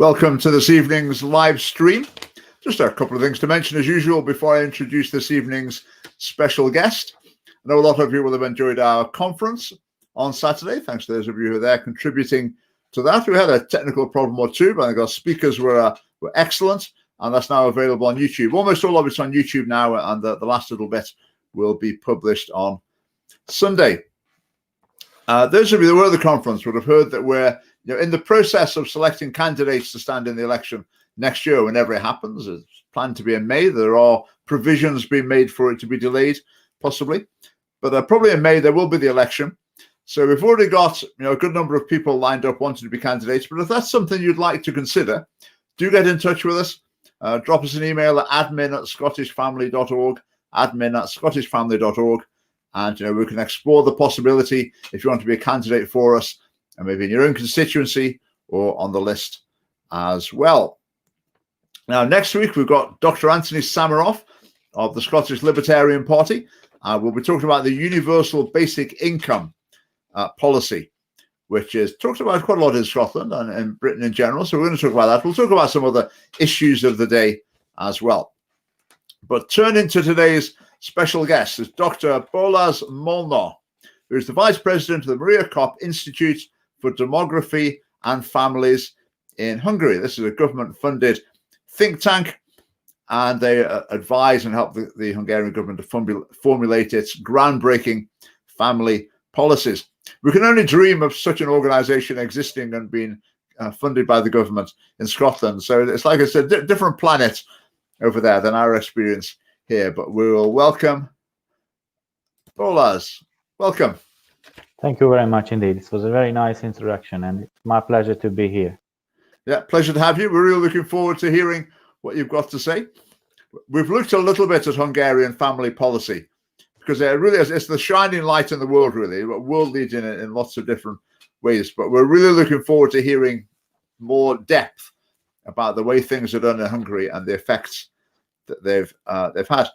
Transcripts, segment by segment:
Welcome to this evening's live stream. Just a couple of things to mention as usual before I introduce this evening's special guest. I know a lot of you will have enjoyed our conference on Saturday. Thanks to those of you who are there contributing to that. We had a technical problem or two, but I think our speakers were excellent, and that's now available on YouTube. Almost all of it's on YouTube now, and the last little bit will be published on Sunday. Those of you that were at the conference would have heard that we're in the process of selecting candidates to stand in the election next year, whenever it happens. It's planned to be in May. There are provisions being made for it to be delayed, possibly, but probably in May there will be the election. So we've already got a good number of people lined up wanting to be candidates. But if that's something you'd like to consider, do get in touch with us. Drop us an email at admin@scottishfamily.org, admin@scottishfamily.org, and we can explore the possibility if you want to be a candidate for us, and maybe in your own constituency or on the list as well. Now, next week, we've got Dr. Anthony Samaroff of the Scottish Libertarian Party. We'll be talking about the universal basic income policy, which is talked about quite a lot in Scotland and in Britain in general. So we're going to talk about that. We'll talk about some other issues of the day as well. But turning to today's special guest is Dr. Balázs Molnár, who is the Vice President of the Maria Kopp Institute for Demography and Families in Hungary. This is a government-funded think tank, and they advise and help the Hungarian government to formulate its groundbreaking family policies. We can only dream of such an organization existing and being funded by the government in Scotland. So it's like I said, different planet over there than our experience here. But we will welcome Balázs. Welcome. Thank you very much indeed. This was a very nice introduction, and it's my pleasure to be here. Yeah, pleasure to have you. We're really looking forward to hearing what you've got to say. We've looked a little bit at Hungarian family policy because it really is, it's the shining light in the world, really, world leading in lots of different ways. But we're really looking forward to hearing more depth about the way things are done in Hungary and the effects that they've had.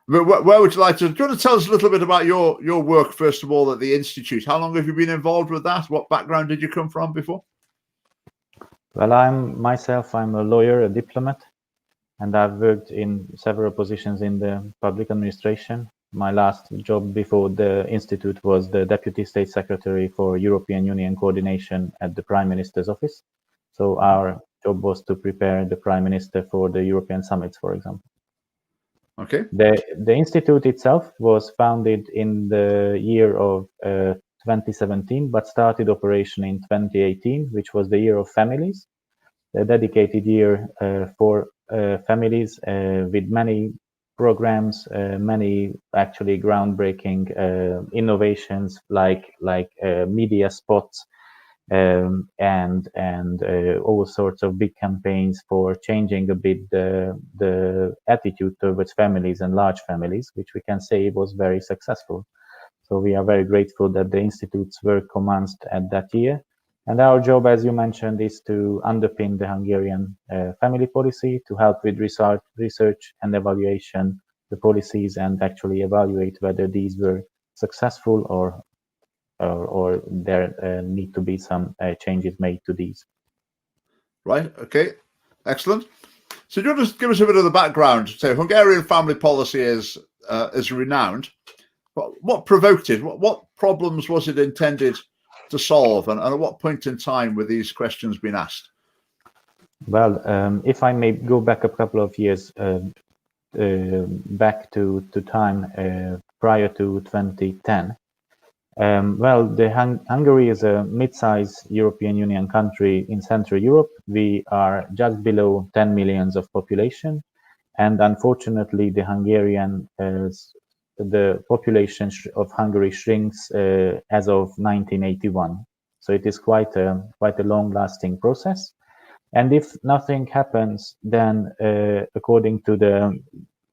Where would you like to? Do you want to tell us a little bit about your work, first of all, at the Institute? How long have you been involved with that? What background did you come from before? Well, I'm a lawyer, a diplomat, and I've worked in several positions in the public administration. My last job before the Institute was the Deputy State Secretary for European Union Coordination at the Prime Minister's office. So our job was to prepare the Prime Minister for the European summits, for example. Okay. The Institute itself was founded in the year of 2017, but started operation in 2018, which was the year of families, a dedicated year for families with many programs, many actually groundbreaking innovations like media spots and all sorts of big campaigns for changing a bit the attitude towards families and large families, which we can say was very successful. So we are very grateful that the Institute's work commenced at that year. And our job, as you mentioned, is to underpin the Hungarian family policy, to help with research and evaluation the policies, and actually evaluate whether these were successful or there need to be some changes made to these. Right. Okay. Excellent. So do you want to give us a bit of the background? So Hungarian family policy is renowned. What provoked it? What problems was it intended to solve, and at what point in time were these questions being asked? Well, if I may go back a couple of years back to time prior to 2010. Hungary is a mid-sized European Union country in Central Europe. We are just below 10 million of population, and unfortunately, the population of Hungary shrinks as of 1981. So it is quite a long-lasting process. And if nothing happens, then according to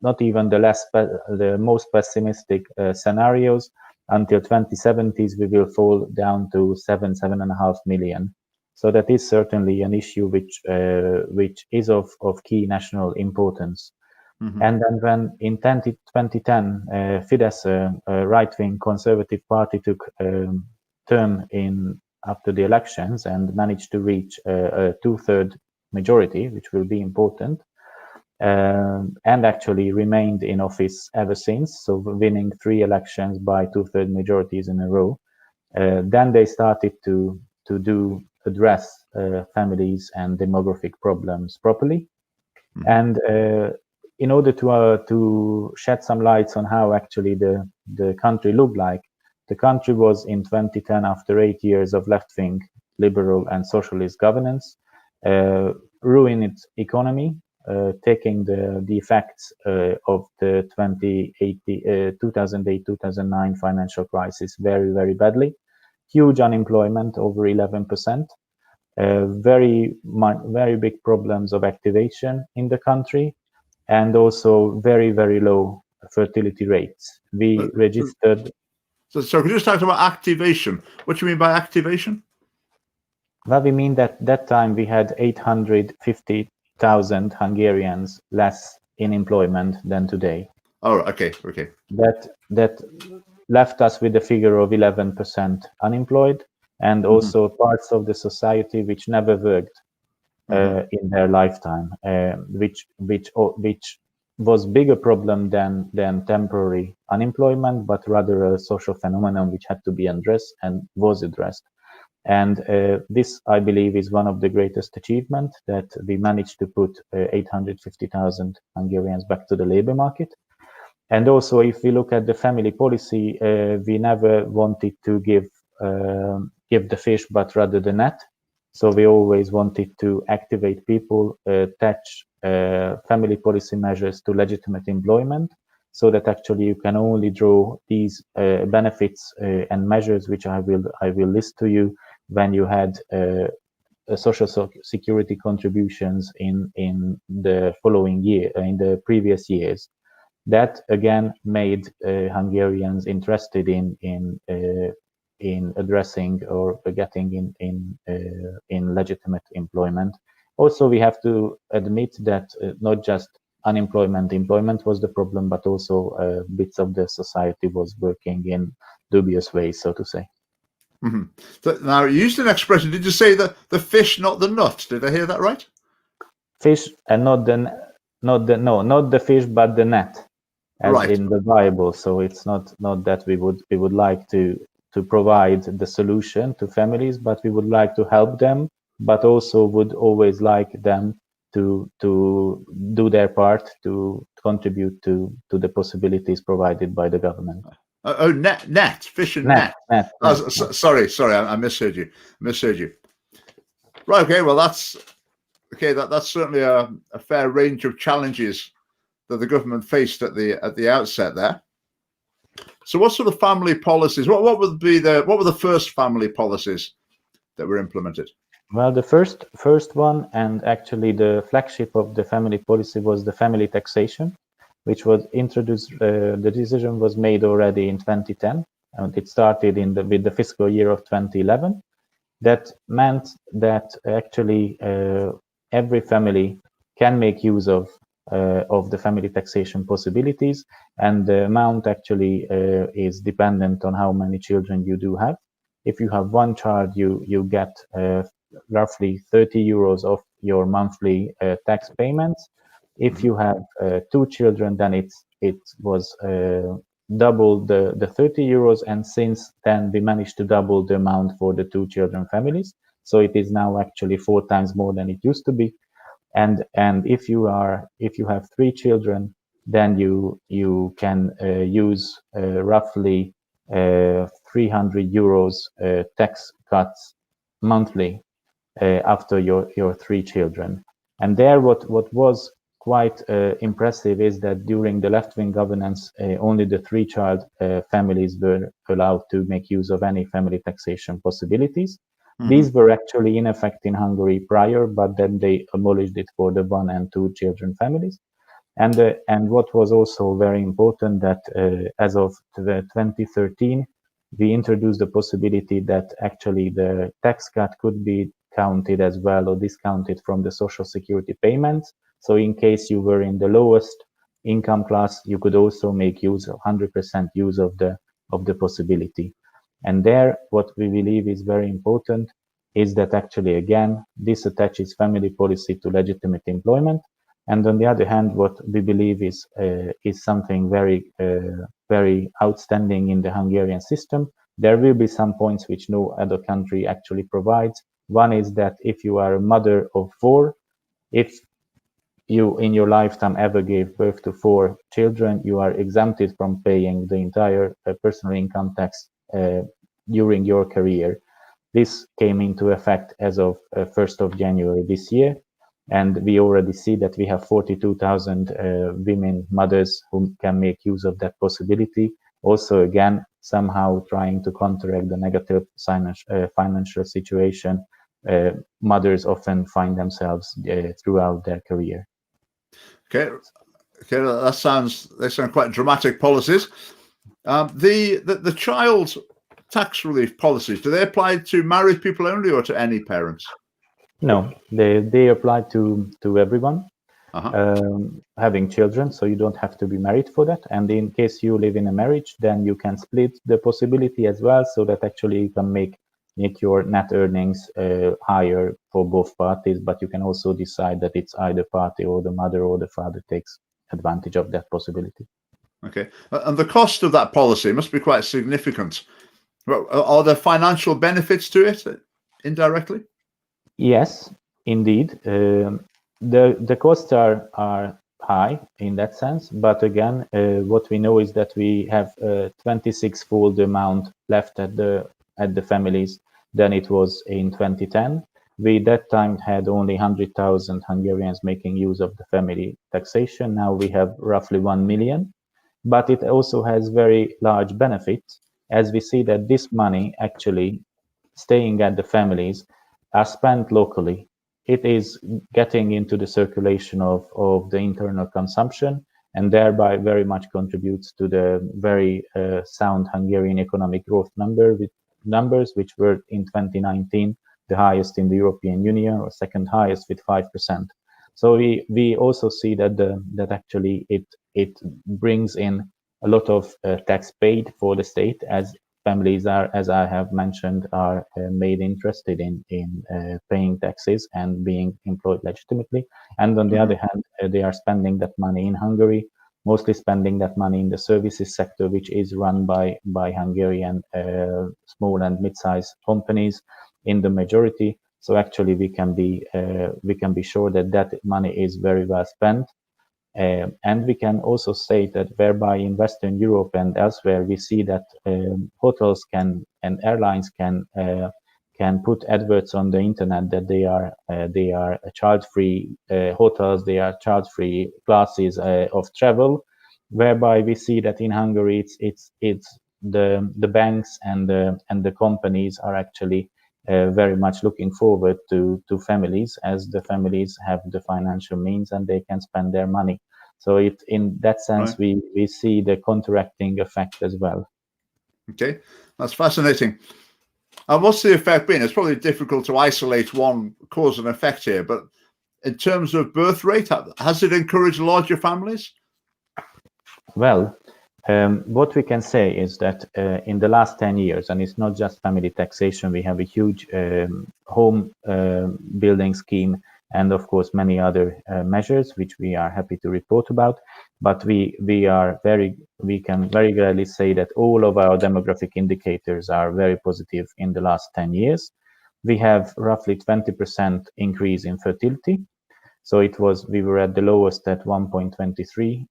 not even the most pessimistic scenarios, until 2070s, we will fall down to 7.5 million. So that is certainly an issue which is of key national importance. Mm-hmm. And then when in 2010, Fidesz, a right-wing conservative party, took term in after the elections and managed to reach a two-third majority, which will be important, and actually remained in office ever since, so winning 3 elections by two-third majorities in a row. Then they started to address families and demographic problems properly. And in order to shed some lights on how actually the country looked like, the country was in 2010, after 8 years of left-wing liberal and socialist governance, ruined its economy, taking the effects of the 2008-2009 financial crisis very, very badly. Huge unemployment, over 11%. Very big problems of activation in the country, and also very, very low fertility rates. We registered. So could you just talk about activation? What do you mean by activation? Well, we mean that time we had 850,000 Hungarians less in employment than today. Oh, okay. That left us with a figure of 11% unemployed, and also parts of the society which never worked in their lifetime, which was bigger problem than temporary unemployment, but rather a social phenomenon which had to be addressed and was addressed. And this, I believe, is one of the greatest achievements, that we managed to put 850,000 Hungarians back to the labor market. And also, if we look at the family policy, we never wanted to give the fish, but rather the net. So we always wanted to activate people, attach family policy measures to legitimate employment, so that actually you can only draw these benefits and measures, which I will list to you, when you had social security contributions in the following year, in the previous years. That again made Hungarians interested in addressing or getting in legitimate employment. Also, we have to admit that not just employment was the problem, but also bits of the society was working in dubious ways, so to say. So now, you used an expression. Did you say the fish, not the nut? Did I hear that right? Fish and not the fish, but the net, as right. In the Bible. So it's not that we would like to provide the solution to families, but we would like to help them, but also would always like them to do their part to contribute to the possibilities provided by the government. Net, fish and net. Sorry, I misheard you. Right, okay, well that's certainly a fair range of challenges that the government faced at the outset there. So what sort of family policies, what were the first family policies that were implemented? Well, the first one, and actually the flagship of the family policy, was the family taxation, which was introduced. The decision was made already in 2010, and it started with the fiscal year of 2011. That meant that actually every family can make use of the family taxation possibilities, and the amount actually is dependent on how many children you do have. If you have one child, you get roughly 30 euros of your monthly tax payments. If you have 2 children, then it was double the 30 euros, and since then we managed to double the amount for the 2 children families. So it is now actually 4 times more than it used to be. And if you have 3 children, then you can use roughly 300 euros tax cuts monthly after your 3 children. And there, what was quite impressive is that during the left-wing governance, only the 3-child families were allowed to make use of any family taxation possibilities. These were actually in effect in Hungary prior, but then they abolished it for the 1 and 2 children families. And what was also very important, that as of 2013, we introduced the possibility that actually the tax cut could be counted as well, or discounted from the social security payments. So in case you were in the lowest income class, you could also make use of 100% use of the possibility. And there, what we believe is very important is that actually, again, this attaches family policy to legitimate employment. And on the other hand, what we believe is something very outstanding in the Hungarian system. There will be some points which no other country actually provides. One is that if you are a mother of 4, if you in your lifetime ever gave birth to 4 children, you are exempted from paying the entire personal income tax during your career. This came into effect as of 1st of January this year, and we already see that we have 42,000 women mothers who can make use of that possibility. Also, again, somehow trying to counteract the negative financial situation mothers often find themselves throughout their career. Okay, they sound quite dramatic policies. The child tax relief policies, do they apply to married people only or to any parents? No, they apply to everyone having children, so you don't have to be married for that. And in case you live in a marriage, then you can split the possibility as well, so that actually you can make your net earnings higher for both parties, but you can also decide that it's either party or the mother or the father takes advantage of that possibility. Okay, and the cost of that policy must be quite significant. Are there financial benefits to it indirectly? Yes, indeed. The costs are high in that sense, but again, what we know is that we have 26-fold amount left at the families than it was in 2010. We that time had only 100,000 Hungarians making use of the family taxation. Now we have roughly 1 million, but it also has very large benefits, as we see that this money actually staying at the families are spent locally. It is getting into the circulation of the internal consumption, and thereby very much contributes to the very sound Hungarian economic growth numbers, which were in 2019 the highest in the European Union, or second highest with 5%. So we also see that actually it brings in a lot of tax paid for the state, as families are, as I have mentioned, are made interested in paying taxes and being employed legitimately. And on the other hand, they are spending that money in Hungary, mostly spending that money in the services sector, which is run by Hungarian small and mid-sized companies in the majority. So actually, we can be sure that money is very well spent. And we can also say that whereby in Western Europe and elsewhere, we see that hotels and airlines can put adverts on the internet that they are child-free hotels, they are child-free classes of travel. Whereby we see that in Hungary, it's the banks and the companies are actually very much looking forward to families, as the families have the financial means and they can spend their money. So in that sense, right, we see the counteracting effect as well. Okay, that's fascinating. And what's the effect been? It's probably difficult to isolate one cause and effect here, but in terms of birth rate, has it encouraged larger families? Well, what we can say is that in the last 10 years, and it's not just family taxation, we have a huge home building scheme, and of course many other measures which we are happy to report about. But we can very clearly say that all of our demographic indicators are very positive in the last 10 years. We have roughly 20% increase in fertility. So we were at the lowest at 1.23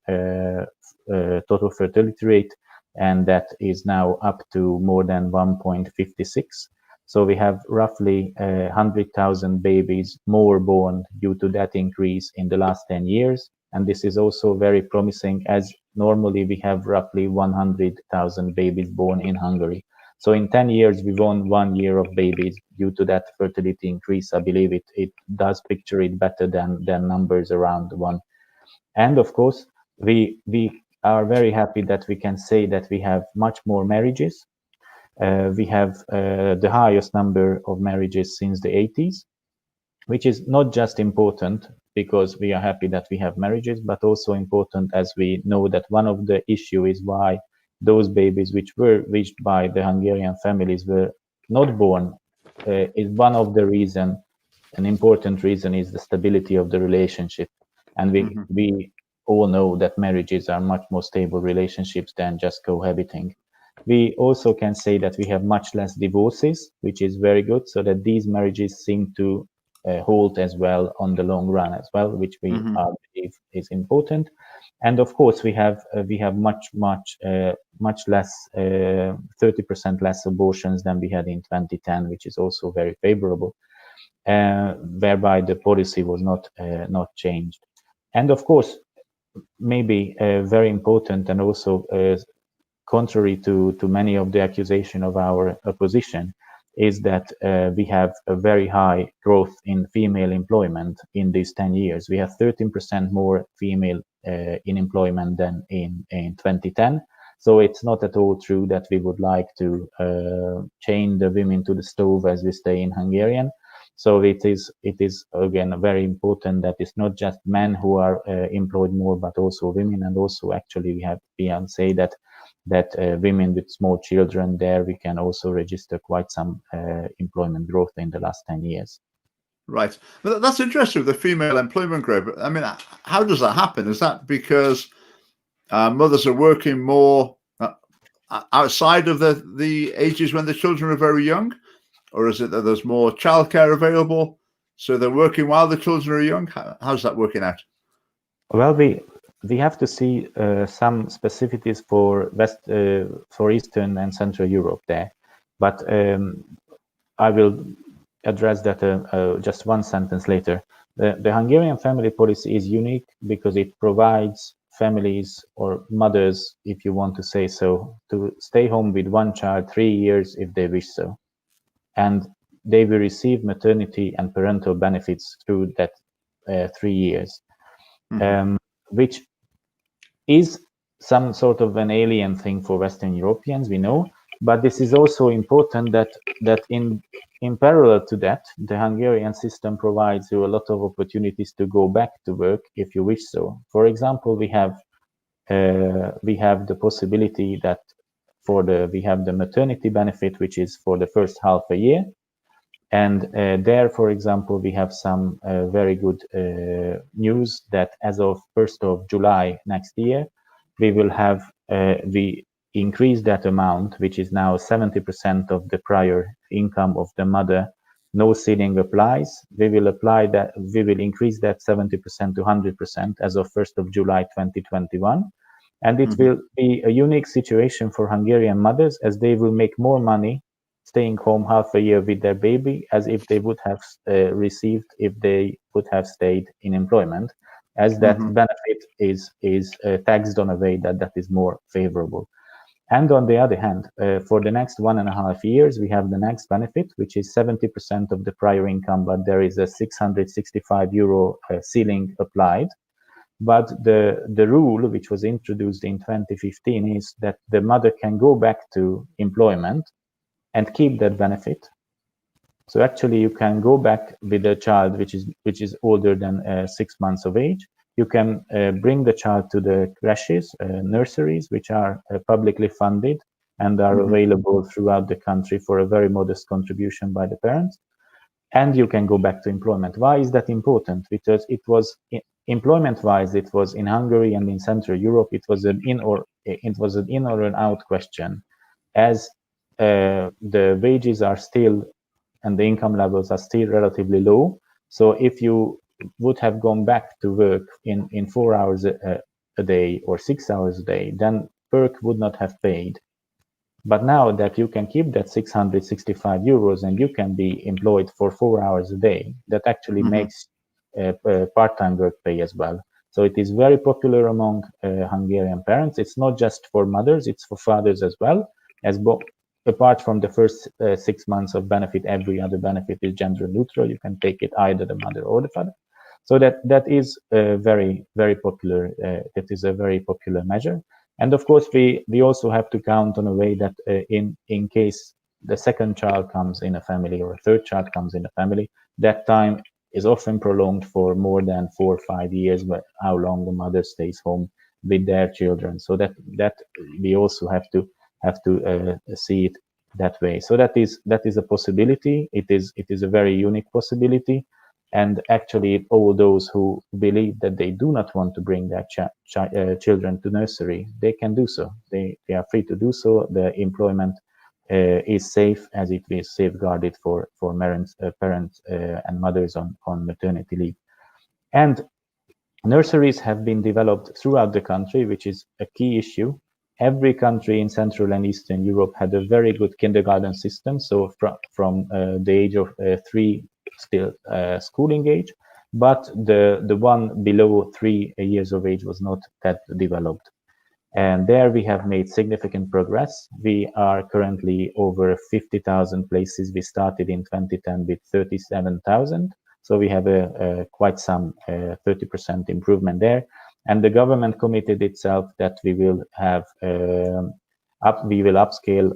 total fertility rate, and that is now up to more than 1.56. So we have roughly 100,000 babies more born due to that increase in the last 10 years. And this is also very promising, as normally we have roughly 100,000 babies born in Hungary. So in 10 years, we won 1 year of babies due to that fertility increase. I believe it does picture it better than numbers around 1. And of course, we are very happy that we can say that we have much more marriages. We have the highest number of marriages since the 80s, which is not just important because we are happy that we have marriages, but also important as we know that one of the issues is why those babies which were wished by the Hungarian families were not born, is one of the reason. An important reason is the stability of the relationship, and we all know that marriages are much more stable relationships than just cohabiting. We also can say that we have much less divorces, which is very good, so that these marriages seem to hold as well on the long run as well, which we believe is important. And of course, we have much less, 30% less abortions than we had in 2010, which is also very favorable, whereby the policy was not changed. And of course, maybe very important, and also contrary to many of the accusation of our opposition, is that we have a very high growth in female employment in these 10 years. We have 13% more female in employment than in 2010. So it's not at all true that we would like to chain the women to the stove, as we say in Hungarian. So it is again very important that it's not just men who are employed more, but also women. And also actually we can say that women with small children, there we can also register quite some employment growth in the last 10 years. Right. But that's interesting, the female employment growth. I mean, how does that happen? Is that because mothers are working more outside of the ages when the children are very young? Or is it that there's more childcare available, so they're working while the children are young? How's that working out? Well, we have to see some specificities for Eastern and Central Europe there, but I will address that just one sentence later. The Hungarian family policy is unique because it provides families, or mothers, if you want to say so, to stay home with one child 3 years if they wish so. And they will receive maternity and parental benefits through that 3 years, which is some sort of an alien thing for Western Europeans, we know. But this is also important that in parallel to that, the Hungarian system provides you a lot of opportunities to go back to work if you wish so. For example, we have the possibility that we have the maternity benefit, which is for the first half a year. And there, for example, we have some very good news that as of 1st of July next year, we will have, we increase that amount, which is now 70% of the prior income of the mother. No ceiling applies. We will increase that 70% to 100% as of 1st of July 2021. And it will be a unique situation for Hungarian mothers, as they will make more money staying home half a year with their baby as if they would have received if they would have stayed in employment, as that benefit is taxed on a way that is more favorable. And on the other hand, for the next 1.5 years, we have the next benefit, which is 70% of the prior income, but there is a 665 euro ceiling applied. But the rule, which was introduced in 2015, is that the mother can go back to employment and keep that benefit. So actually, you can go back with a child which is older than 6 months of age. You can bring the child to the creches, nurseries, which are publicly funded and are available throughout the country for a very modest contribution by the parents. And you can go back to employment. Why is that important? Because it was employment-wise, it was in Hungary and in Central Europe, it was an in or an out question, as the wages are still and the income levels are still relatively low. So if you would have gone back to work in 4 hours a day or 6 hours a day, then PERC would not have paid. But now that you can keep that 665 euros and you can be employed for 4 hours a day, that actually makes part-time work pay as well. So it is very popular among Hungarian parents. It's not just for mothers, it's for fathers as well, as apart from the first 6 months of benefit, every other benefit is gender neutral. You can take it either the mother or the father. So that is very, very popular. It is a very popular measure. And of course, we also have to count on a way that in case the second child comes in a family or a third child comes in a family, that time is often prolonged for more than 4 or 5 years, but how long the mother stays home with their children. So that we also have to see it that way. So that is a possibility. It is a very unique possibility. And actually, all those who believe that they do not want to bring their children to nursery, they can do so. They are free to do so. The employment is safe, as it is safeguarded for parents and mothers on maternity leave. And nurseries have been developed throughout the country, which is a key issue. Every country in Central and Eastern Europe had a very good kindergarten system. So from the age of 3, still schooling age, but the one below 3 years of age was not that developed. And there we have made significant progress. We are currently over 50,000 places. We started in 2010 with 37,000. So we have a quite some 30% improvement there. And the government committed itself that we will have we will upscale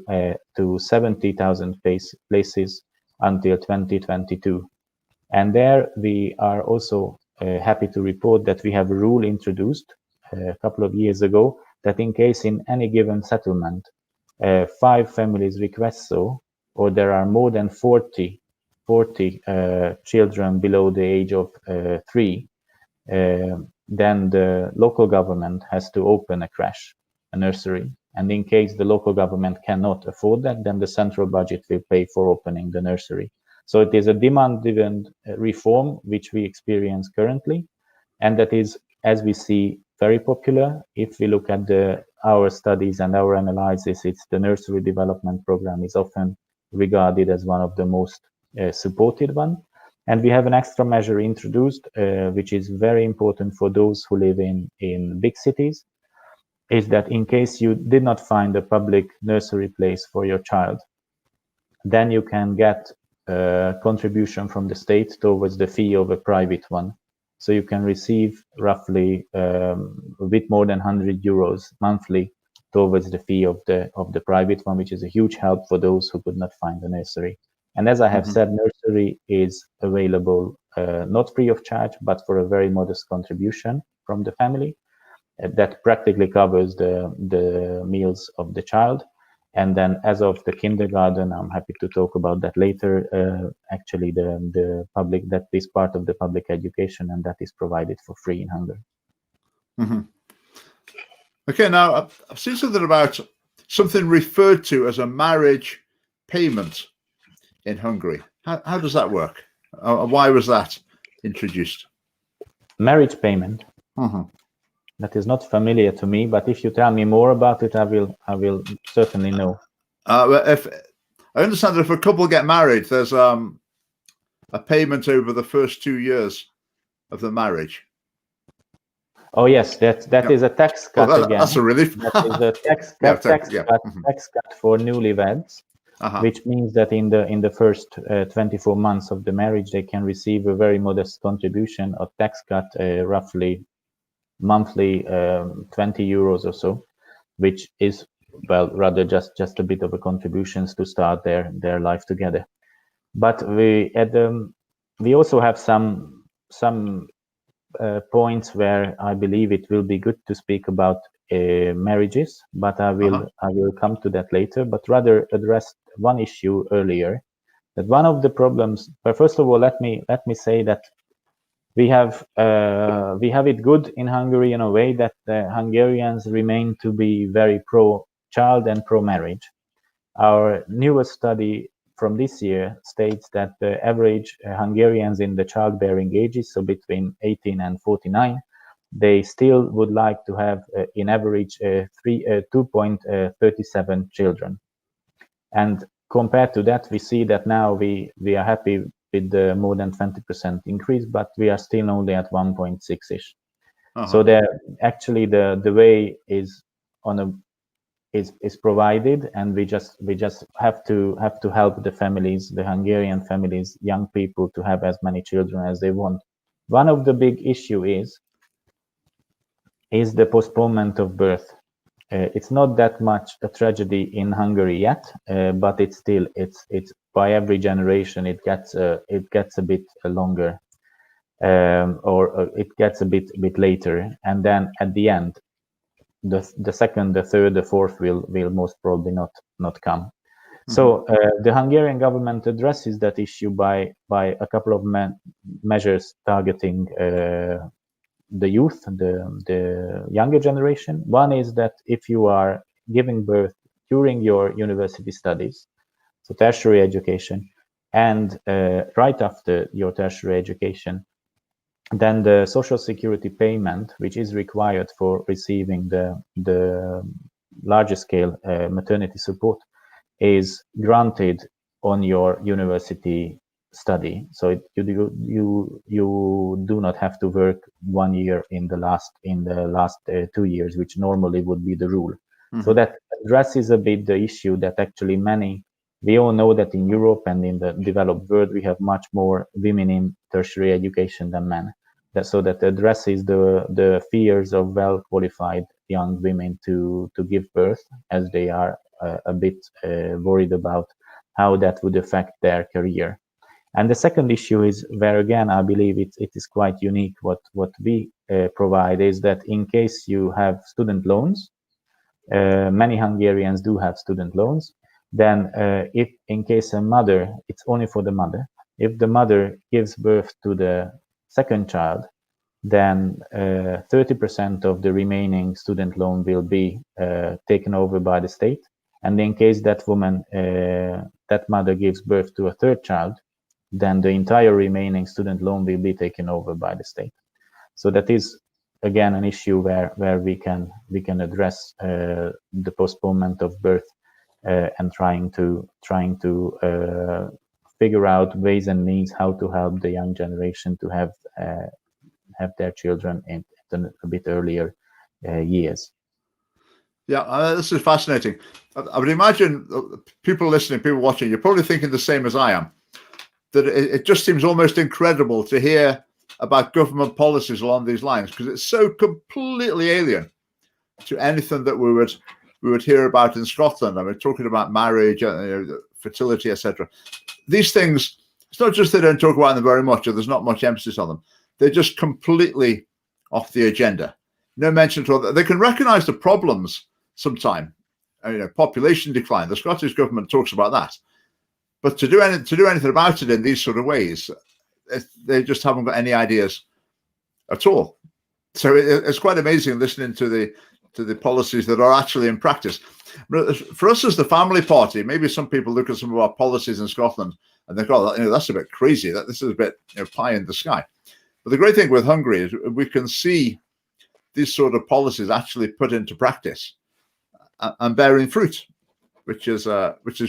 to 70,000 places until 2022. And there we are also happy to report that we have a rule introduced a couple of years ago that in case in any given settlement 5 families request so, or there are more than 40 children below the age of 3, then the local government has to open a creche, a nursery. And in case the local government cannot afford that, then the central budget will pay for opening the nursery. So it is a demand-driven reform which we experience currently, and that is, as we see, very popular. If we look at our studies and our analysis, it's the nursery development program is often regarded as one of the most supported one. And we have an extra measure introduced, which is very important for those who live in big cities, is that in case you did not find a public nursery place for your child, then you can get a contribution from the state towards the fee of a private one. So you can receive roughly a bit more than 100 euros monthly towards the fee of the private one, which is a huge help for those who could not find a nursery. And as I have said, nursery is available not free of charge, but for a very modest contribution from the family that practically covers the meals of the child. And then as of the kindergarten, I'm happy to talk about that later, actually the public, that is part of the public education, and that is provided for free in Hungary. Okay, now I've seen something about something referred to as a marriage payment in Hungary. How does that work? Why was that introduced? Marriage payment? That is not familiar to me, but if you tell me more about it, I will certainly know. If I understand that if a couple get married, there's a payment over the first 2 years of the marriage. Oh yes, that is a tax cut again. That's a relief. That is a tax cut for newlyweds, which means that in the first 24 months of the marriage, they can receive a very modest contribution, a tax cut, roughly monthly 20 euros or so, which is, well, rather just a bit of a contributions to start their life together. But we also have some points where I believe it will be good to speak about marriages, but I will come to that later, but rather address one issue earlier. That one of the problems, but first of all, let me say that we have it good in Hungary in a way that the Hungarians remain to be very pro-child and pro-marriage. Our newest study from this year states that the average Hungarians in the childbearing ages, so between 18 and 49, they still would like to have, in average, 2.37 children. And compared to that, we see that now we are happy with the more than 20% increase, but we are still only at 1.6-ish. So there, actually, the way is provided, and we just have to help the families, the Hungarian families, young people, to have as many children as they want. One of the big issue is the postponement of birth. It's not that much a tragedy in Hungary yet, but it's still it's by every generation it gets a bit longer, or it gets a bit later, and then at the end, the second, the third, the fourth will most probably not come. So the Hungarian government addresses that issue by a couple of measures targeting the youth, the younger generation. One is that if you are giving birth during your university studies, so tertiary education, and right after your tertiary education, then the social security payment, which is required for receiving the larger scale maternity support, is granted on your university study. So you do not have to work 1 year in the last 2 years, which normally would be the rule. So that addresses a bit the issue that actually we all know that in Europe and in the developed world we have much more women in tertiary education than men. So that addresses the fears of well-qualified young women to give birth, as they are a bit worried about how that would affect their career. And the second issue is where, again, I believe it is quite unique what we provide, is that in case you have student loans, many Hungarians do have student loans, then if in case a mother, it's only for the mother, if the mother gives birth to the second child, then 30% of the remaining student loan will be taken over by the state. And in case that woman, that mother gives birth to a third child, then the entire remaining student loan will be taken over by the state. So that is, again, an issue where we can address the postponement of birth and trying to figure out ways and means how to help the young generation to have their children in a bit earlier years. Yeah, this is fascinating. I would imagine people listening, people watching, you're probably thinking the same as I am, that it just seems almost incredible to hear about government policies along these lines, because it's so completely alien to anything that we would hear about in Scotland. I mean, talking about marriage, fertility, etc. These things, it's not just they don't talk about them very much, or there's not much emphasis on them. They're just completely off the agenda. No mention at all. They can recognise the problems sometime. Population decline. The Scottish government talks about that, but to do anything about it in these sort of ways, they just haven't got any ideas at all. So it's quite amazing listening to the policies that are actually in practice. For us as the family party, maybe some people look at some of our policies in Scotland and think, "Oh, that's a bit crazy. This is a bit pie in the sky." But the great thing with Hungary is we can see these sort of policies actually put into practice and bearing fruit, which is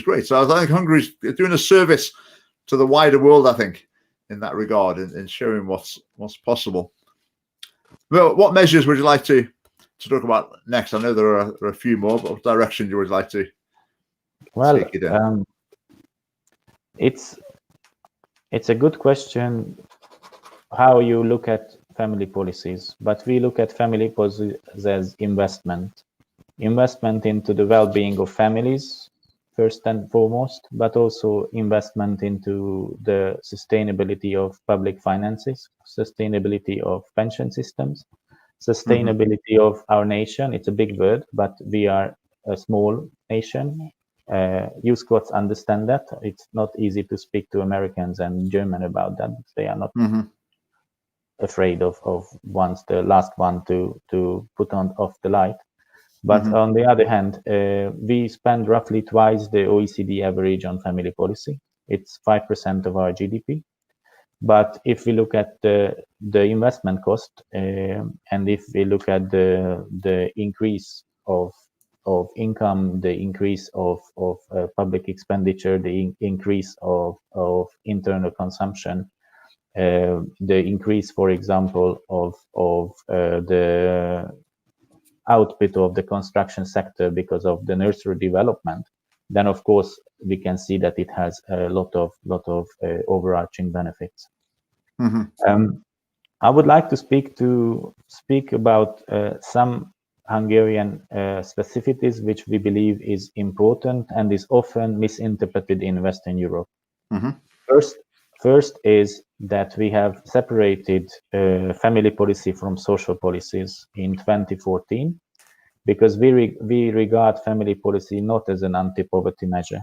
great. So I think Hungary is doing a service to the wider world, I think, in that regard, in showing what's possible. Well, what measures would you like to talk about next? I know there are a few more, but what direction you would like to take it in? It's a good question how you look at family policies, but we look at family policies as investment into the well-being of families first and foremost, but also investment into the sustainability of public finances, sustainability of pension systems, sustainability of our nation. It's a big word, but we are a small nation. You Scots understand that. It's not easy to speak to Americans and German about that. They are not afraid of once the last one to put off the light. But on the other hand, we spend roughly twice the OECD average on family policy. It's 5% of our GDP. But if we look at the investment cost, and if we look at the increase of income, the increase of public expenditure, the increase of internal consumption, the increase, for example, of the output of the construction sector because of the nursery development, then of course we can see that it has a lot of overarching benefits. I would like to speak about some Hungarian specificities which we believe is important and is often misinterpreted in Western Europe. First is that we have separated family policy from social policies in 2014, because we regard family policy not as an anti-poverty measure.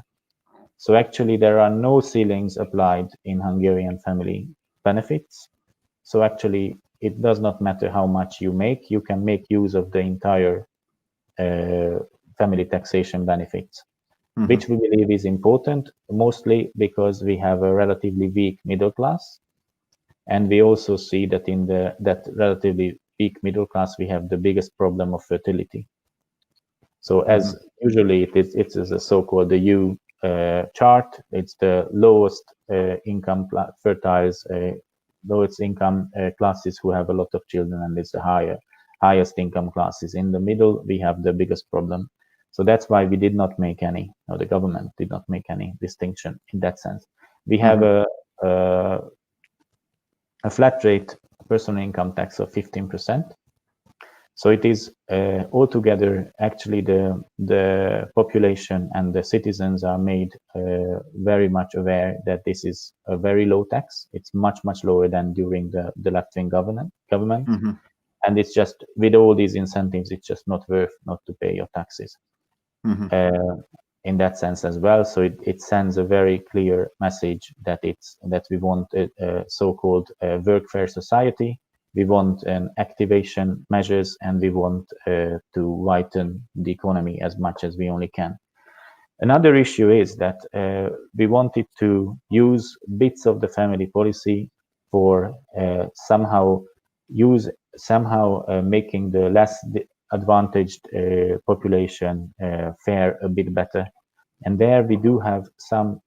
So actually there are no ceilings applied in Hungarian family benefits. So actually it does not matter how much you make, you can make use of the entire family taxation benefits, which we believe is important, mostly because we have a relatively weak middle class. And we also see that in that relatively weak middle class, we have the biggest problem of fertility. So as usually it is a so-called the U chart. It's the lowest income fertiles, lowest income classes who have a lot of children, and it's the highest income classes. In the middle, we have the biggest problem. So that's why we did not make any, or the government did not make any distinction in that sense. We have a flat rate personal income tax of 15%. So it is altogether, actually, the population and the citizens are made very much aware that this is a very low tax. It's much, much lower than during the left-wing government. And it's just, with all these incentives, it's just not worth not to pay your taxes. In that sense as well. So it sends a very clear message that we want a so-called work-fair society. We want activation measures, and we want to widen the economy as much as we only can. Another issue is that we wanted to use bits of the family policy for somehow making the less advantaged population fare a bit better. And there we do have some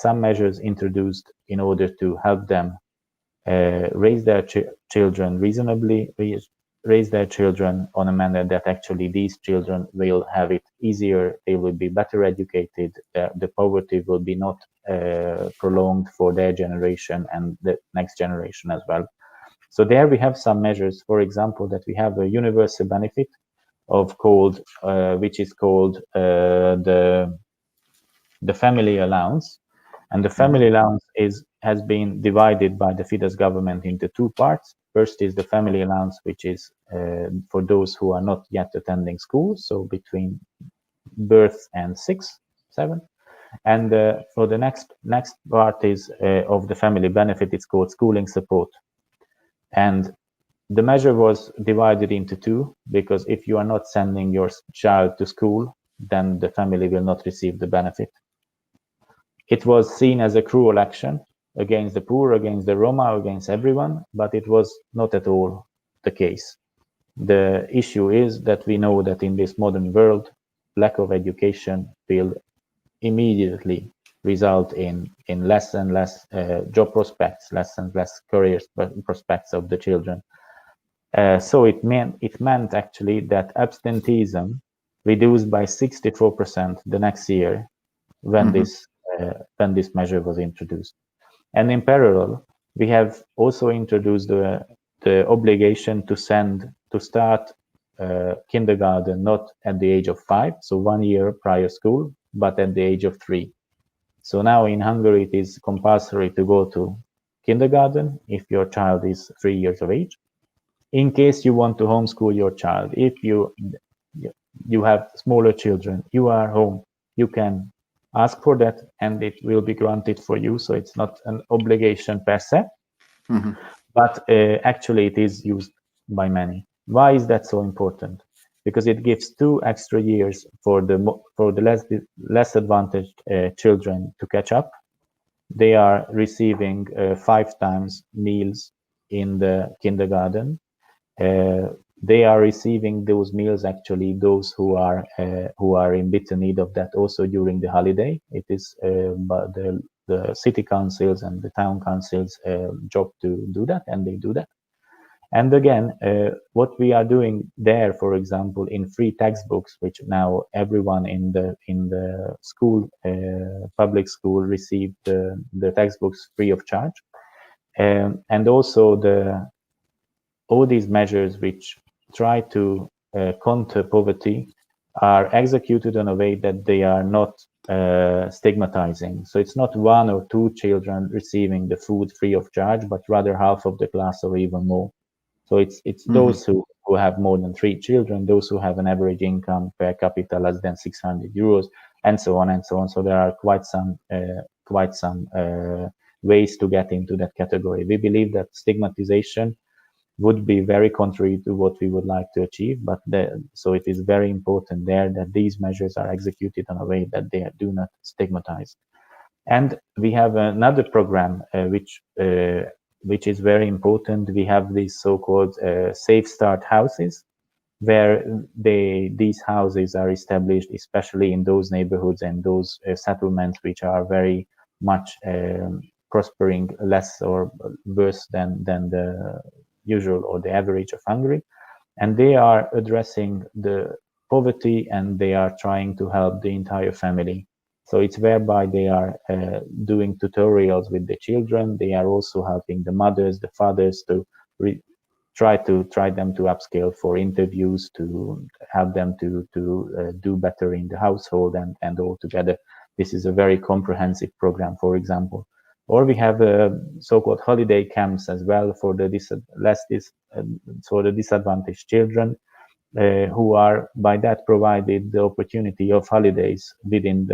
measures introduced in order to help them raise their children reasonably, raise their children on a manner that actually these children will have it easier, they will be better educated, the poverty will be not prolonged for their generation and the next generation as well. So there we have some measures, for example, that we have a universal benefit which is called the family allowance. And the family allowance has been divided by the Fidesz government into two parts. First is the family allowance, which is for those who are not yet attending school, so between birth and 6, 7. And for the next part is of the family benefit, it's called schooling support. And the measure was divided into two, because if you are not sending your child to school, then the family will not receive the benefit. It was seen as a cruel action against the poor, against the Roma, against everyone, but it was not at all the case. The issue is that we know that in this modern world, lack of education will immediately result in less and less job prospects, less and less career prospects of the children. So it meant actually that absenteeism reduced by 64% the next year when this measure was introduced. And in parallel, we have also introduced the obligation to start kindergarten not at the age of 5, so 1 year prior school, but at the age of 3. So now in Hungary, it is compulsory to go to kindergarten if your child is 3 years of age. In case you want to homeschool your child, if you have smaller children, you are home, you can ask for that and it will be granted for you. So it's not an obligation per se, but actually it is used by many. Why is that so important? Because it gives 2 extra years for the less advantaged children to catch up. They are receiving 5 times meals in the kindergarten. They are receiving those meals, actually, those who are in bitter need of that also during the holiday. It is but the city councils and the town councils job to do that, and they do that. And again, what we are doing there, for example, in free textbooks, which now everyone in the school, public school, receive the textbooks free of charge, and also all these measures which try to counter poverty are executed in a way that they are not stigmatizing. So it's not 1 or 2 children receiving the food free of charge, but rather half of the class or even more. So it's those who have more than 3 children, those who have an average income per capita less than 600 euros, and so on and so on. So there are quite some ways to get into that category. We believe that stigmatization would be very contrary to what we would like to achieve, but so it is very important there that these measures are executed in a way that they do not stigmatize. And we have another program which is very important. We have these so-called Safe Start houses, where these houses are established, especially in those neighborhoods and those settlements which are very much prospering less or worse than the usual or the average of Hungary. And they are addressing the poverty, and they are trying to help the entire family. So it's whereby they are doing tutorials with the children. They are also helping the mothers, the fathers to try them to upscale for interviews, to help them to do better in the household, and all together. This is a very comprehensive program, for example. Or we have so-called holiday camps as well for the disadvantaged children, who are by that provided the opportunity of holidays within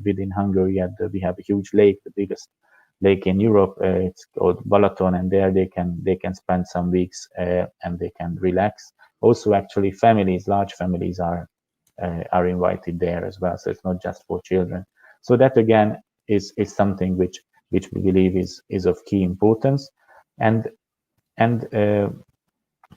within Hungary. We have a huge lake, the biggest lake in Europe. It's called Balaton, and there they can spend some weeks and they can relax. Also, actually, large families are invited there as well. So it's not just for children. So that again is something which we believe is of key importance, and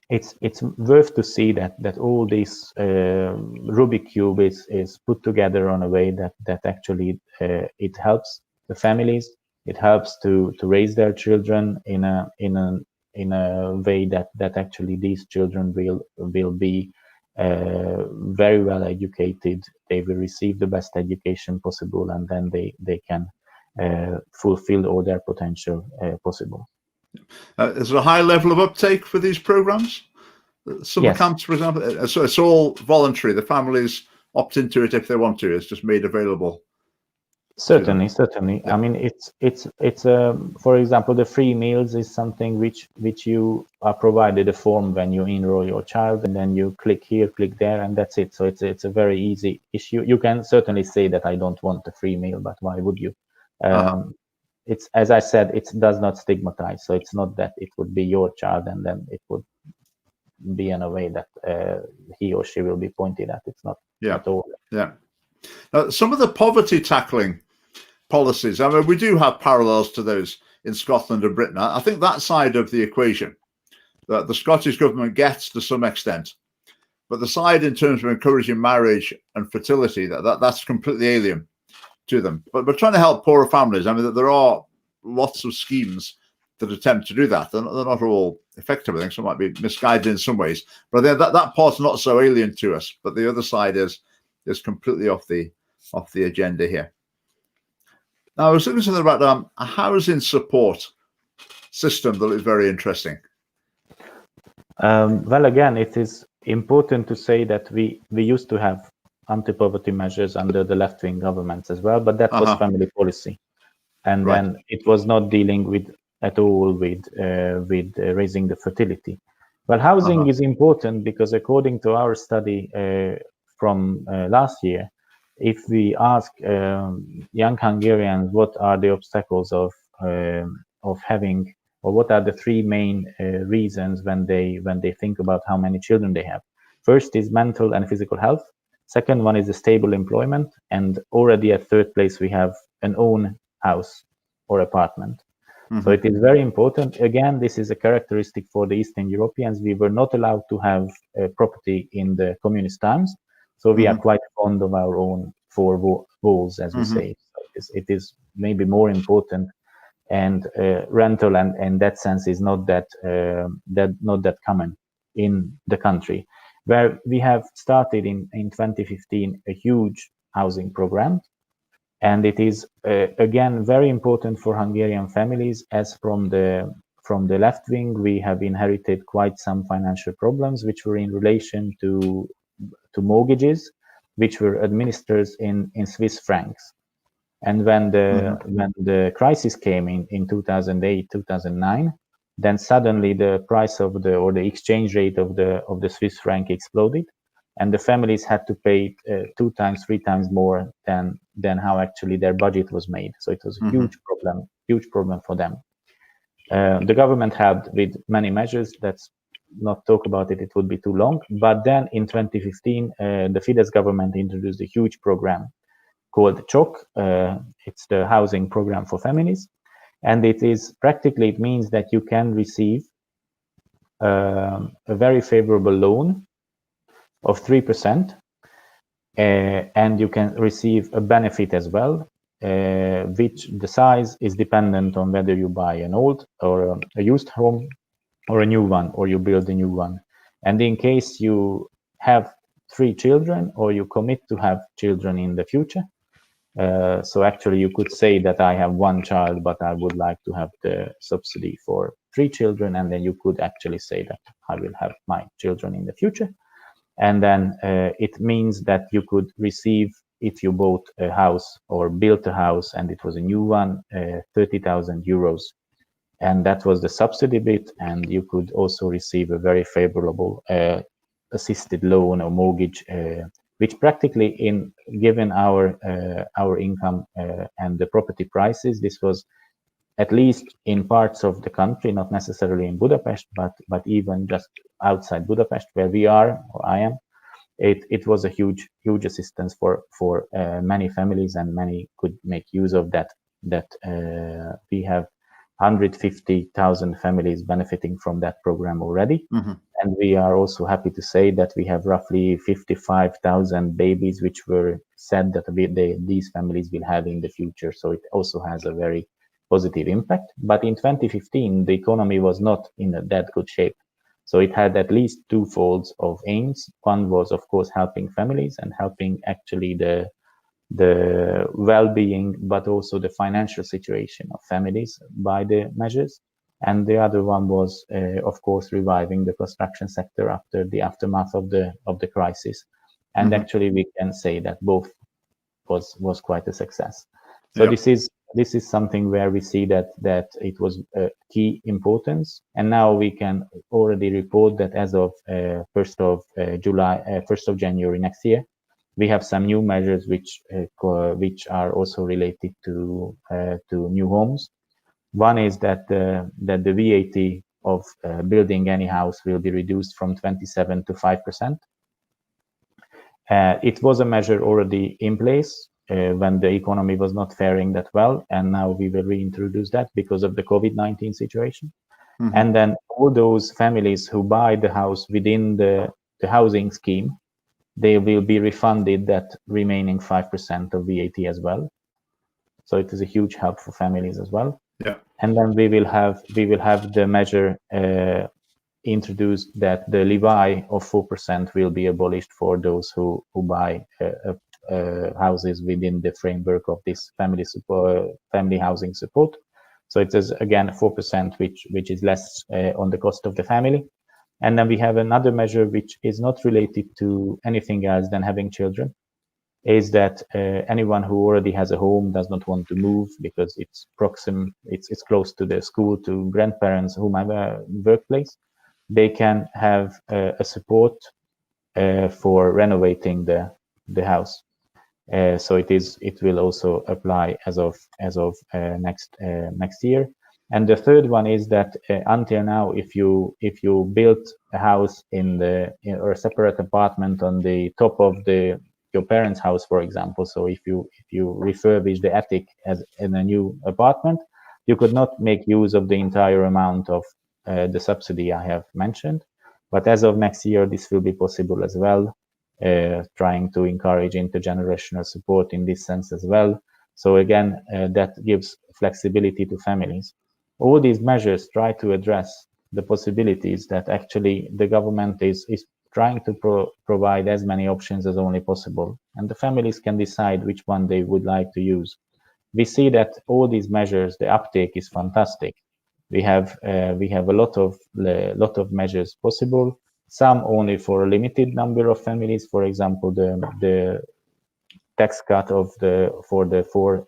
it's worth to see that all this Rubik cube is put together on a way that actually it helps the families. It helps to raise their children in a way that actually these children will be very well educated. They will receive the best education possible, and then they can fulfill all their potential possible. Is there a high level of uptake for these programs? Summer camps, for example, so it's all voluntary. The families opt into it if they want to. It's just made available. Certainly. Yeah. I mean, it's for example, the free meals is something which you are provided a form when you enroll your child, and then you click here, click there, and that's it. So it's a very easy issue. You can certainly say that I don't want a free meal, but why would you? It's, as I said, it does not stigmatize. So it's not that it would be your child and then it would be in a way that he or she will be pointed at. It's not at all. Yeah. Some of the poverty tackling policies, I mean, we do have parallels to those in Scotland and Britain. I think that side of the equation that the Scottish government gets to some extent, but the side in terms of encouraging marriage and fertility, that's completely alien to them. But we're trying to help poorer families. I mean, there are lots of schemes that attempt to do that. They're not all effective. I think some might be misguided in some ways, but that part's not so alien to us. But the other side is completely off the agenda here. Now, I was looking something about a housing support system that is very interesting. Well, again, it is important to say that we used to have anti-poverty measures under the left-wing governments as well, but that was family policy, and then it was not dealing at all with raising the fertility. Well, housing is important because according to our study from last year, if we ask young Hungarians what are the obstacles of having, or what are the 3 main reasons when they think about how many children they have. First is mental and physical health. Second one is a stable employment, and already at 3rd place we have an own house or apartment. So it is very important. Again, this is a characteristic for the Eastern Europeans. We were not allowed to have property in the communist times, so we are quite fond of our own 4 walls, as we say. So it is maybe more important, and rental and in that sense is not that common in the country, where we have started in 2015 a huge housing program. And it is again very important for Hungarian families, as from the left wing we have inherited quite some financial problems which were in relation to mortgages, which were administered in Swiss francs. And when the crisis came in 2008, 2009, then suddenly the price of the exchange rate of the Swiss franc exploded, and the families had to pay 2 times, 3 times more than how actually their budget was made. So it was a huge problem for them. The government helped with many measures. Let's not talk about it, it would be too long. But then in 2015, the Fidesz government introduced a huge program called CSOK. It's the housing program for families. And it means that you can receive a very favorable loan of 3%, and you can receive a benefit as well, which the size is dependent on whether you buy an old or a used home or a new one, or you build a new one. And in case you have 3 children, or you commit to have children in the future, so actually you could say that I have 1 child, but I would like to have the subsidy for 3 children, and then you could actually say that I will have my children in the future. And then it means that you could receive, if you bought a house or built a house and it was a new one, 30,000 euros. And that was the subsidy bit. And you could also receive a very favorable assisted loan or mortgage, which practically, given our income and the property prices, this was, at least in parts of the country, not necessarily in Budapest, but even just outside Budapest, where we are, or I am, it was a huge assistance for many families, and many could make use of that. We have 150,000 families benefiting from that program already. And we are also happy to say that we have roughly 55,000 babies, which were said that these families will have in the future. So it also has a very positive impact. But in 2015, the economy was not in that good shape. So it had at least 2 folds of aims. One was, of course, helping families and helping actually the well-being, but also the financial situation of families by the measures. And the other one was, of course, reviving the construction sector after the aftermath of the crisis. And actually, we can say that both was quite a success. So this is something where we see that it was key importance. And now we can already report that as of 1st of January next year, we have some new measures which are also related to new homes. One is that the VAT of building any house will be reduced from 27 to 5%. It was a measure already in place when the economy was not faring that well, and now we will reintroduce that because of the COVID-19 situation. And then all those families who buy the house within the housing scheme, they will be refunded that remaining 5% of VAT as well. So it is a huge help for families as well. Yeah. And then we will have the measure introduced that the levy of 4% will be abolished for those who buy houses within the framework of this family housing support. So it is again 4%, which is less on the cost of the family. And then we have another measure which is not related to anything else than having children, is that anyone who already has a home, does not want to move because it's close to the school, to grandparents, whomever, workplace, they can have a support for renovating the house. So it will also apply as of next year. And the third one is that until now, if you built a house or a separate apartment on the top of your parents' house, for example, so if you refurbish the attic as in a new apartment, you could not make use of the entire amount of the subsidy I have mentioned. But as of next year, this will be possible as well, trying to encourage intergenerational support in this sense as well. So again, that gives flexibility to families. All these measures try to address the possibilities that actually the government is trying to provide as many options as only possible, and the families can decide which one they would like to use. We see that all these measures, the uptake is fantastic. We have a lot of measures possible. Some only for a limited number of families. For example, the tax cut for the 4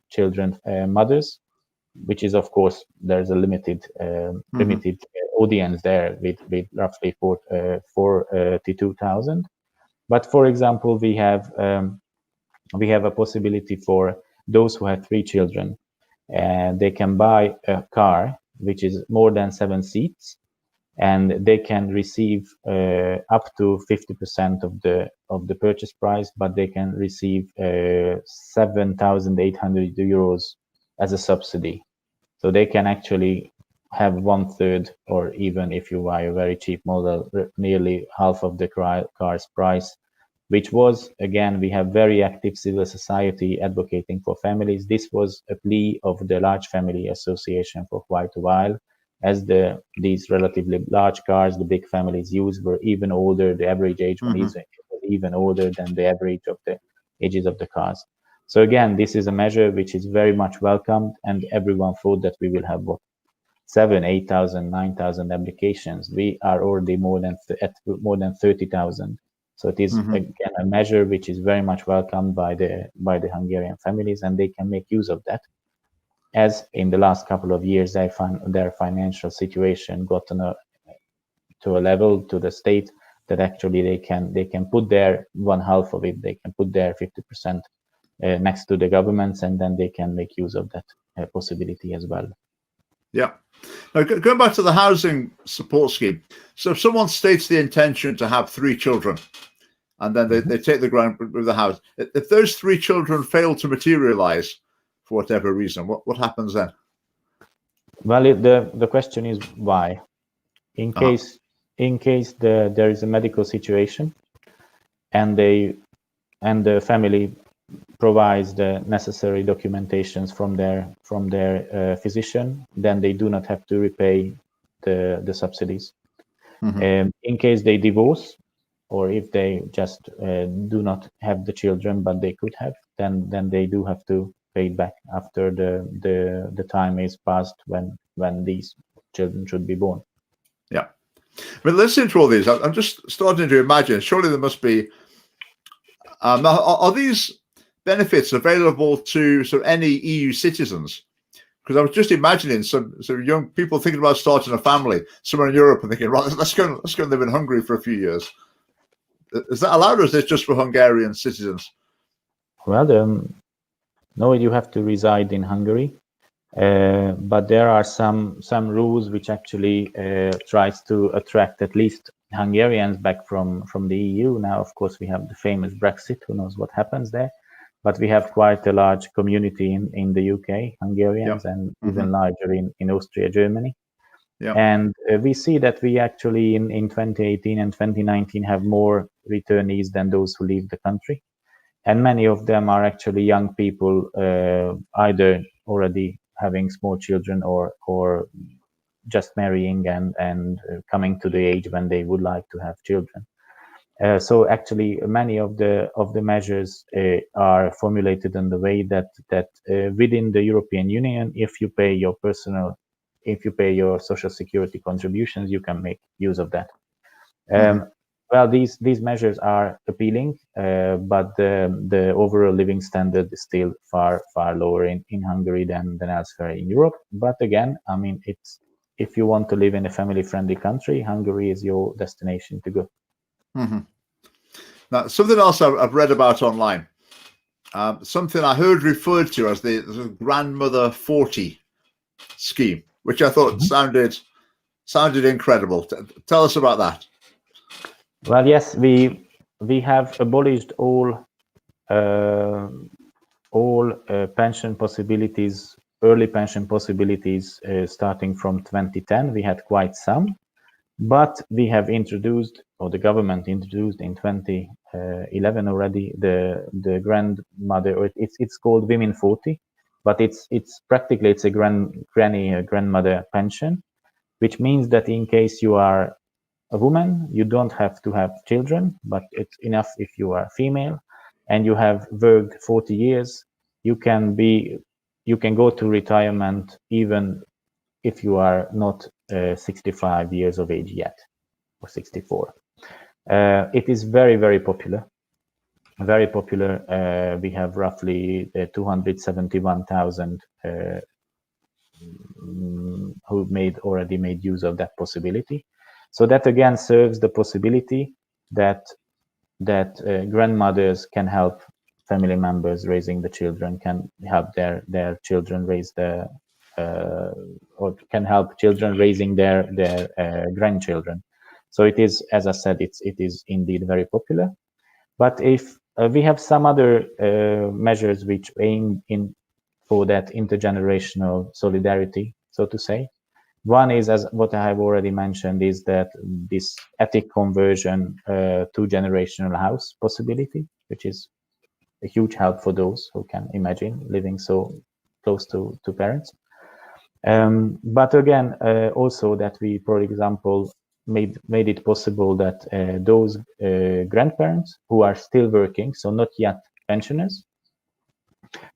children mothers which is, of course, there's a limited audience there with roughly 42,000. But for example, we have a possibility for those who have 3 children, and they can buy a car which is more than 7 seats, and they can receive up to 50% of the purchase price, but they can receive 7,800 euros as a subsidy. So they can actually have 1/3, or even if you buy a very cheap model, nearly half of the car's price, which was, again, we have very active civil society advocating for families. This was a plea of the Large Family Association for quite a while, as these relatively large cars the big families use were even older. The average age was even older than the average of the ages of the cars. So again, this is a measure which is very much welcomed, and everyone thought that we will have 7,000, 8,000, 9,000 applications. We are already more than 30,000. So it is again a measure which is very much welcomed by the Hungarian families, and they can make use of that. As in the last couple of years, they find their financial situation got to a level, to the state, that actually they can put their 1/2 of it, they can put their 50% next to the governments, and then they can make use of that possibility as well. Yeah. Now, going back to the housing support scheme. So if someone states the intention to have 3 children, and then they take the ground with the house, if those 3 children fail to materialize for whatever reason, what happens then? Well, the question is why. In case there is a medical situation, and the family provides the necessary documentations from their physician, then they do not have to repay the subsidies. In case they divorce, or if they just do not have the children but they could have, then they do have to pay it back after the time is passed when these children should be born. Yeah. I mean, listening to all these, I'm just starting to imagine, surely there must be, are these benefits available to sort of any EU citizens? Because I was just imagining some young people thinking about starting a family somewhere in Europe and thinking, right, let's go and live in Hungary for a few years. Is that allowed, or is this just for Hungarian citizens? Well, no, you have to reside in Hungary, but there are some rules which actually tries to attract at least Hungarians back from the EU. Now, of course, we have the famous Brexit. Who knows what happens there? But we have quite a large community in the UK, Hungarians, and even larger in Austria, Germany. Yeah. And we see that we actually in 2018 and 2019 have more returnees than those who leave the country. And many of them are actually young people, either already having small children or just marrying and coming to the age when they would like to have children. So actually, many of the measures are formulated in the way that within the European Union, if you pay your social security contributions, you can make use of that. Well, these measures are appealing, but the overall living standard is still far lower in Hungary than elsewhere in Europe. But again, I mean, if you want to live in a family-friendly country, Hungary is your destination to go. Now, something else I've read about online, something I heard referred to as the grandmother 40 scheme, which I thought sounded incredible. Tell us about that. Well, yes, we have abolished all pension possibilities, early pension possibilities, starting from 2010. We had quite some, but we have introduced, or the government introduced in 2011 already, the grandmother, or it's called Women 40, but it's practically a grandmother pension, which means that in case you are a woman, you don't have to have children, but it's enough if you are female and you have worked 40 years, you can go to retirement even if you are not 65 years of age yet, or 64. It is very, very popular. Very popular. We have roughly 271,000 who already made use of that possibility. So that again serves the possibility that grandmothers can help family members raising the children, can help their children raise or can help children raising their grandchildren. So it is, as I said, it is indeed very popular. But if we have some other measures which aim for that intergenerational solidarity, so to say. One is, as what I have already mentioned, is that this ethic conversion to generational house possibility, which is a huge help for those who can imagine living so close to parents. But again, also that we, for example, made it possible that those grandparents who are still working, so not yet pensioners,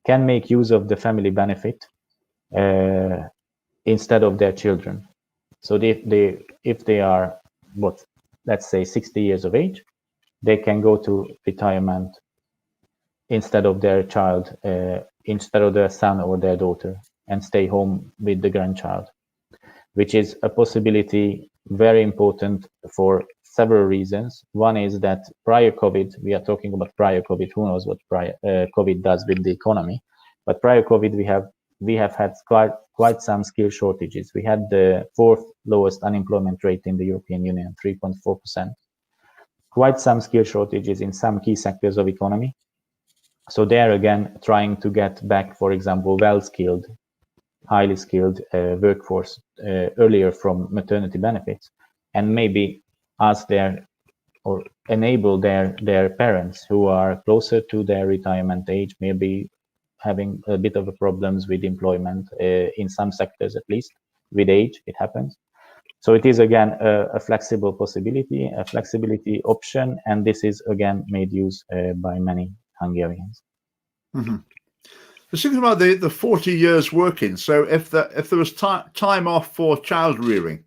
can make use of the family benefit instead of their children. So if they are, let's say 60 years of age, they can go to retirement instead of their child, instead of their son or their daughter, and stay home with the grandchild, which is a possibility very important for several reasons. One is that prior COVID, we are talking about prior COVID, who knows what prior COVID does with the economy, but prior COVID, we have had quite some skill shortages. We had the fourth lowest unemployment rate in the European Union, 3.4%. Quite some skill shortages in some key sectors of economy. So there again, trying to get back, for example, well-skilled, highly skilled workforce earlier from maternity benefits, and maybe ask or enable their parents who are closer to their retirement age, maybe having a bit of problems with employment in some sectors, at least with age, it happens. So it is again a flexible possibility, a flexibility option, and this is again made use by many Hungarians. Mm-hmm. Just thinking about the 40 years working. So if there was time off for child rearing,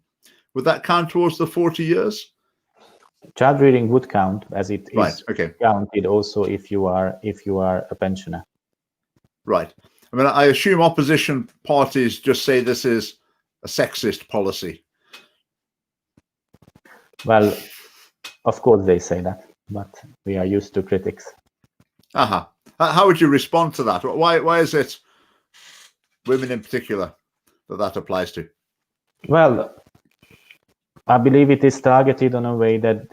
would that count towards the 40 years? Child rearing would count, as it is okay. counted also if you are a pensioner. Right. I mean, I assume opposition parties just say this is a sexist policy. Well, of course they say that, but we are used to critics. Uh-huh. How would you respond to that? Why is it women in particular that applies to? Well, I believe it is targeted in a way that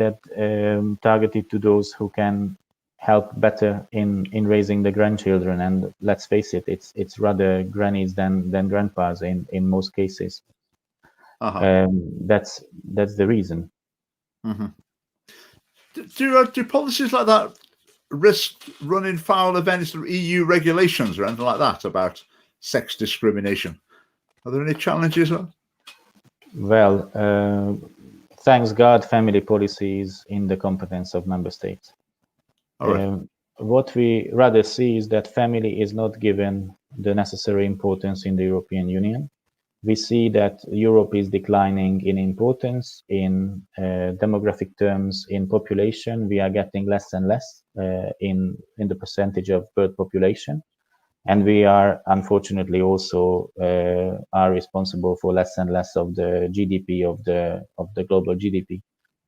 targeted to those who can help better in raising the grandchildren. And let's face it, it's rather grannies than grandpas in most cases. Uh-huh. That's the reason. Mm-hmm. Do policies like that risk running foul of any sort of EU regulations or anything like that about sex discrimination? Are there any challenges? Well, thanks God, family policy is in the competence of member states. All right. What we rather see is that family is not given the necessary importance in the European Union. We see that Europe is declining in importance, in demographic terms, in population. We are getting less and less in the percentage of birth population. And we are unfortunately also are responsible for less and less of the GDP of the global GDP,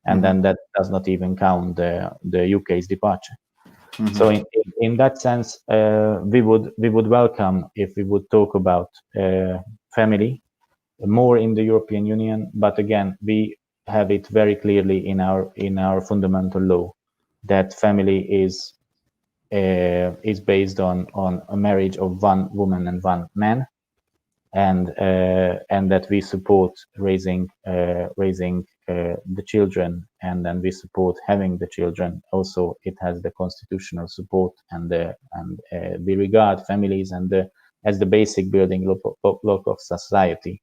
and then that does not even count the UK's departure. So in that sense, we would welcome if we would talk about family more in the European Union. But again, we have it very clearly in our fundamental law that family is based on a marriage of one woman and one man, and that we support raising the children, and then we support having the children. Also, it has the constitutional support, and we regard families as the basic building block of society.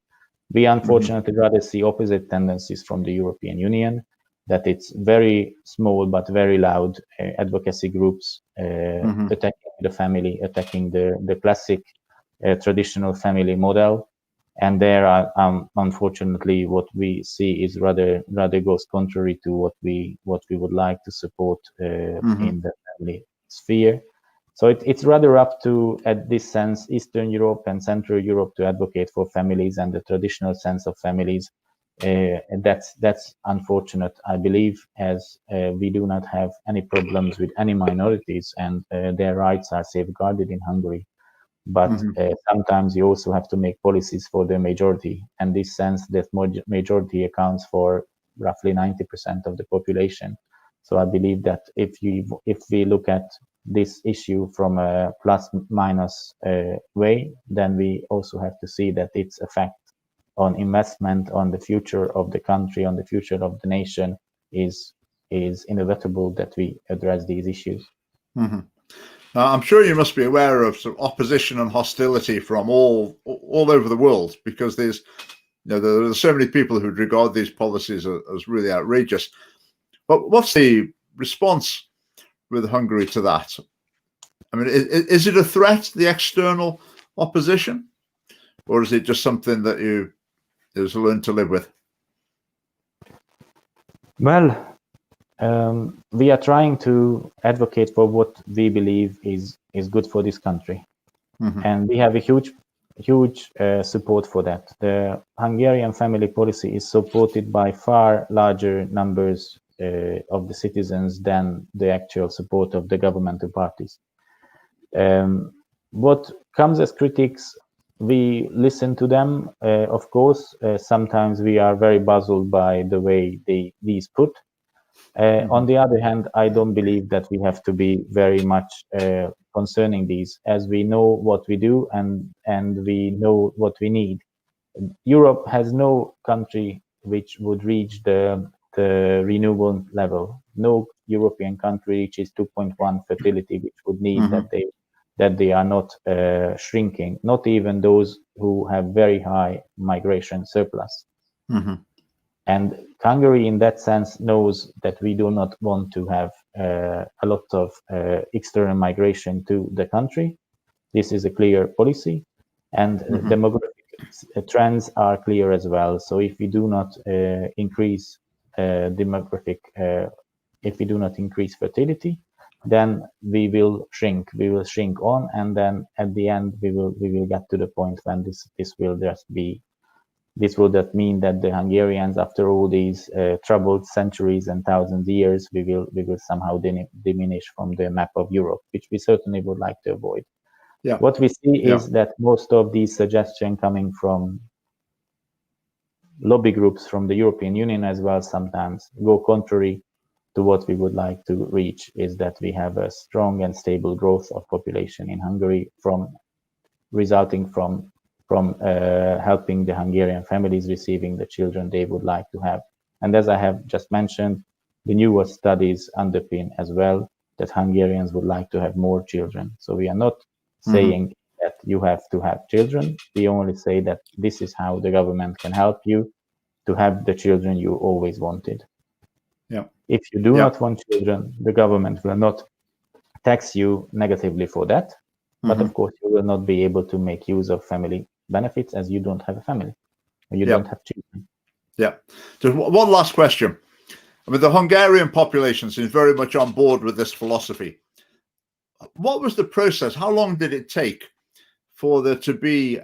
We unfortunately rather see opposite tendencies from the European Union, that it's very small but very loud advocacy groups attacking the family, attacking the classic traditional family model. And there are unfortunately what we see is rather goes contrary to what we would like to support in the family sphere. So it's rather up to, at this sense, Eastern Europe and Central Europe to advocate for families and the traditional sense of families. And that's unfortunate, I believe, as we do not have any problems with any minorities, and their rights are safeguarded in Hungary. But sometimes you also have to make policies for the majority, and this sense that majority accounts for roughly 90% of the population. So I believe that if we look at this issue from a plus minus way, then we also have to see that its effect on investment, on the future of the country, on the future of the nation is inevitable that we address these issues. Now, I'm sure you must be aware of sort of opposition and hostility from all over the world, because there's, there are so many people who regard these policies as really outrageous. But what's the response with Hungary to that? I mean, is it a threat, the external opposition, or is it just something that you just learn to live with? Well, we are trying to advocate for what we believe is good for this country, and we have a huge support for that. The Hungarian family policy is supported by far larger numbers of the citizens than the actual support of the governmental parties. What comes as critics, we listen to them, of course. Sometimes we are very puzzled by the way these put. On the other hand, I don't believe that we have to be very much concerning these, as we know what we do and we know what we need. Europe has no country which would reach the renewable level. No European country reaches 2.1 fertility, which would need that they are not shrinking. Not even those who have very high migration surplus. And Hungary, in that sense, knows that we do not want to have a lot of external migration to the country. This is a clear policy, and demographic trends are clear as well. So if we do not increase demographic, if we do not increase fertility, then we will shrink. We will shrink on, and then at the end we will get to the point when this will just be. This will that mean that the Hungarians, after all these troubled centuries and thousands of years, we will somehow diminish from the map of Europe, which we certainly would like to avoid. Yeah. What we see is that most of these suggestions coming from lobby groups from the European Union as well sometimes go contrary to what we would like to reach, is that we have a strong and stable growth of population in Hungary resulting from helping the Hungarian families receiving the children they would like to have. And as I have just mentioned, the newest studies underpin as well that Hungarians would like to have more children. So we are not saying that you have to have children. We only say that this is how the government can help you to have the children you always wanted. If you do not want children, the government will not tax you negatively for that. But of course, you will not be able to make use of family benefits as you don't have a family, or you don't have children. Just one last question. I mean, the Hungarian population seems very much on board with this philosophy. What was the process? How long did it take for there to be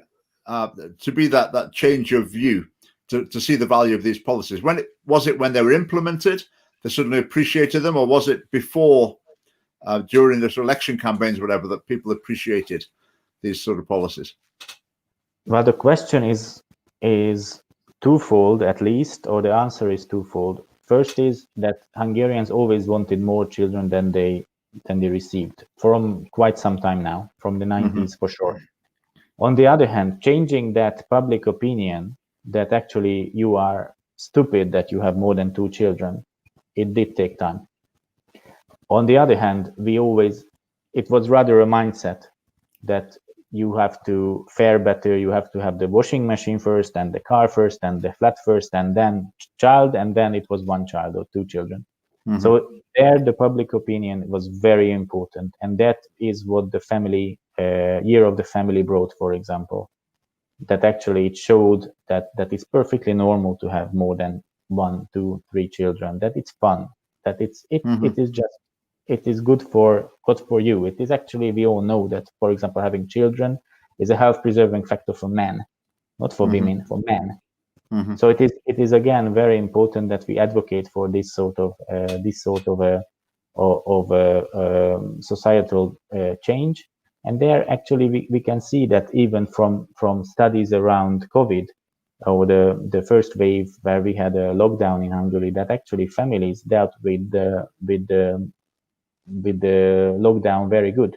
that change of view, to see the value of these policies? Was it when they were implemented, they suddenly appreciated them, or was it before, during this election campaigns, whatever, that people appreciated these sort of policies? Well, the question is twofold, at least, or the answer is twofold. First is that Hungarians always wanted more children than they received from quite some time now, from the 90s for sure. On the other hand, changing that public opinion that actually you are stupid that you have more than 2 children, it did take time. On the other hand, it was rather a mindset that you have to fare better, you have to have the washing machine first, and the car first, and the flat first, and then child, and then it was 1 child or 2 children. So there the public opinion was very important, and that is what the family year of the family brought, for example, that actually it showed that it's perfectly normal to have more than 1, 2, 3 children, that it's fun, that it is just it is good for you. It is actually, we all know that, for example, having children is a health preserving factor for men, not for women, for men. So it is again very important that we advocate for this sort of societal change. And there actually we can see that even from studies around COVID, or the first wave where we had a lockdown in Hungary, that actually families dealt with the lockdown very good.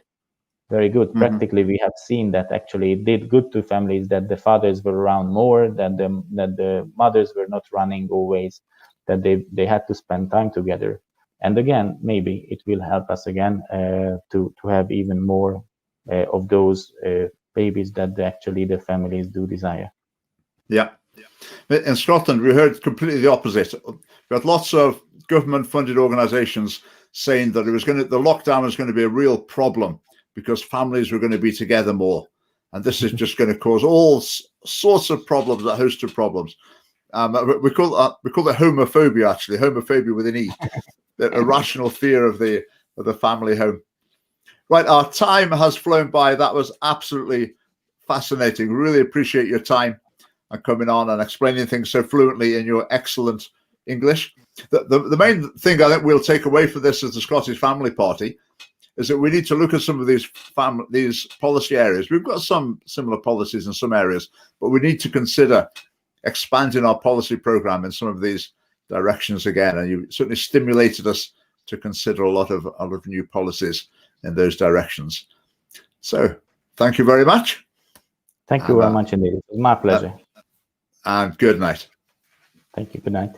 Practically, we have seen that actually it did good to families, that the fathers were around more, that the mothers were not running always, that they had to spend time together. And again, maybe it will help us again to have even more of those babies that actually the families do desire. Yeah. In Scotland, we heard completely the opposite. We had lots of government-funded organisations saying that the lockdown was going to be a real problem because families were going to be together more, and this is just going to cause all sorts of problems, a host of problems. We call it homophobia, actually, homophobia with an E, the irrational fear of the family home. Right, our time has flown by. That was absolutely fascinating. Really appreciate your time and coming on and explaining things so fluently in your excellent English. The main thing I think we'll take away from this as the Scottish Family Party is that we need to look at some of these policy areas. We've got some similar policies in some areas, but we need to consider expanding our policy program in some of these directions again. And you certainly stimulated us to consider a lot of new policies in those directions. So thank you very much. Thank you very much indeed. It was my pleasure. And good night. Thank you. Good night.